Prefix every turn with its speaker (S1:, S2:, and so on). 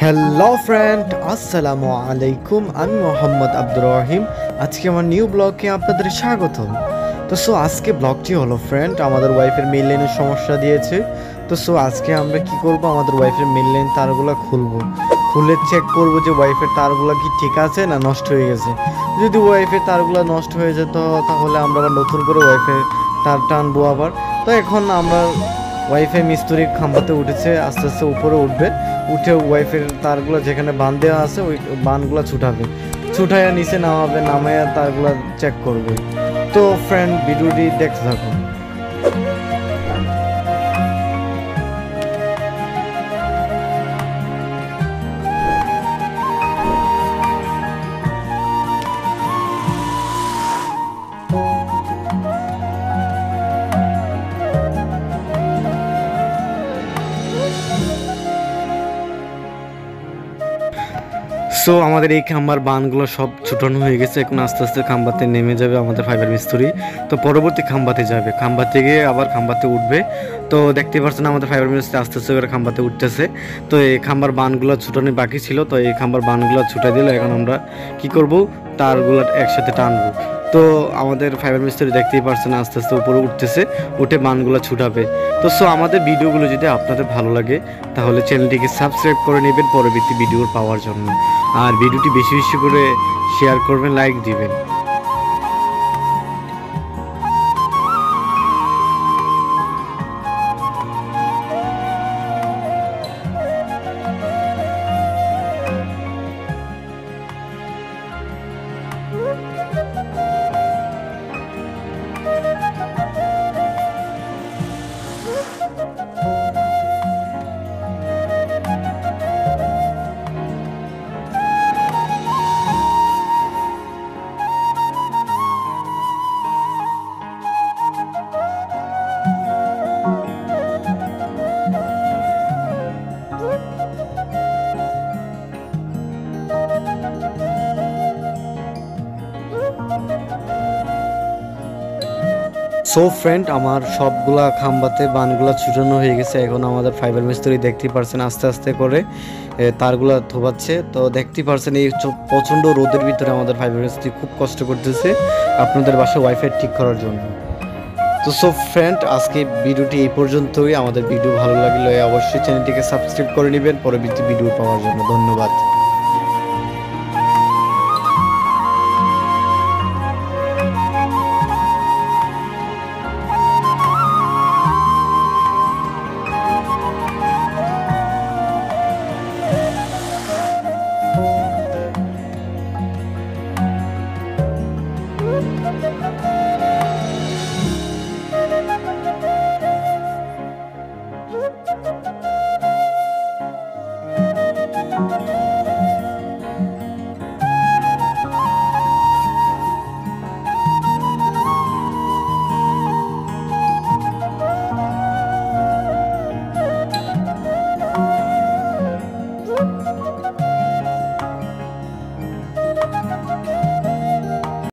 S1: Hello friend, আসসালামু আলাইকুম। আমি মোহাম্মদ আব্দুর রহিম। আজকে আমার নিউ ব্লগে আপনাদের স্বাগতম। আজকে ব্লগটি হলো ফ্রেন্ড, আমাদের ওয়াইফের মেইন লাইনের সমস্যা দিয়েছে। আজকে আমরা কি করব, আমাদের ওয়াইফের মেইন লাইন তারগুলো খুলে চেক করব যে ওয়াইফের তারগুলো কি ঠিক আছে না নষ্ট হয়ে গেছে। যদি ওয়াইফের তারগুলো নষ্ট হয়ে যেত তাহলে আমরা আবার নতুন করে ওয়াইফের তার টানবো আবার। তো এখন আমরা ওয়াইফাই মিস্ত্রি খাম্বাতে উঠেছে, আস্তে আস্তে উপরে উঠবে। উঠে ওয়াইফের তারগুলো যেখানে বাঁধ দেওয়া আছে ওই বাঁধগুলো ছুটাইয়া নিচে নামাবে, নামাইয়া তারগুলো চেক করবে। তো ফ্রেন্ড, ভিডিওটি দেখতে থাকুন। আমাদের এই খাম্বার বানগুলো সব ছুটানো হয়ে গেছে। এখন আস্তে আস্তে খাম্বাতে নেমে যাবে আমাদের ফাইবার মিস্ত্রি। তো পরবর্তী খাম্বাতে যাবে, খাম্বাতে গিয়ে আবার খাম্বাতে উঠবে। তো দেখতে পাচ্ছেন আমাদের ফাইবার মিস্ত্রি আস্তে আস্তে করে খাম্বাতে উঠতেছে। তো এই খাম্বার বানগুলো ছুটানো বাকি ছিল, তো এই খাম্বার বানগুলো ছুটাই দিলে এখন আমরা কি করব, তারগুলো একসাথে টানবো। তো আমাদের ফাইবার মিস্ত্রি দেখতেই পারছেন আস্তে আস্তে উপরে উঠতেছে, উঠে বানগুলো ছুটাবে। আমাদের ভিডিওগুলো যদি আপনাদের ভালো লাগে তাহলে চ্যানেলটিকে সাবস্ক্রাইব করে নেবেন পরবর্তী ভিডিও পাওয়ার জন্য। আর ভিডিওটি বেশি বেশি করে শেয়ার করবেন, লাইক দিবেন। ফ্রেন্ড, আমার সবগুলা খাম্বাতে বানগুলা ছুটানো হয়ে গেছে। এখন আমাদের ফাইবার মিস্ত্রি দেখতেই পারছেন আস্তে আস্তে করে তারগুলা থোবাচ্ছে। তো দেখতেই পারছেন এই প্রচণ্ড রোদের ভিতরে আমাদের ফাইবার মিস্ত্রি খুব কষ্ট করতেছে আপনাদের বাসায় ওয়াইফাই ঠিক করার জন্য। ফ্রেন্ড, আজকে ভিডিওটি এই পর্যন্তই। আমাদের ভিডিও ভালো লাগলে অবশ্যই চ্যানেলটিকে সাবস্ক্রাইব করে নেবেন পরবর্তী ভিডিও পাওয়ার জন্য। ধন্যবাদ।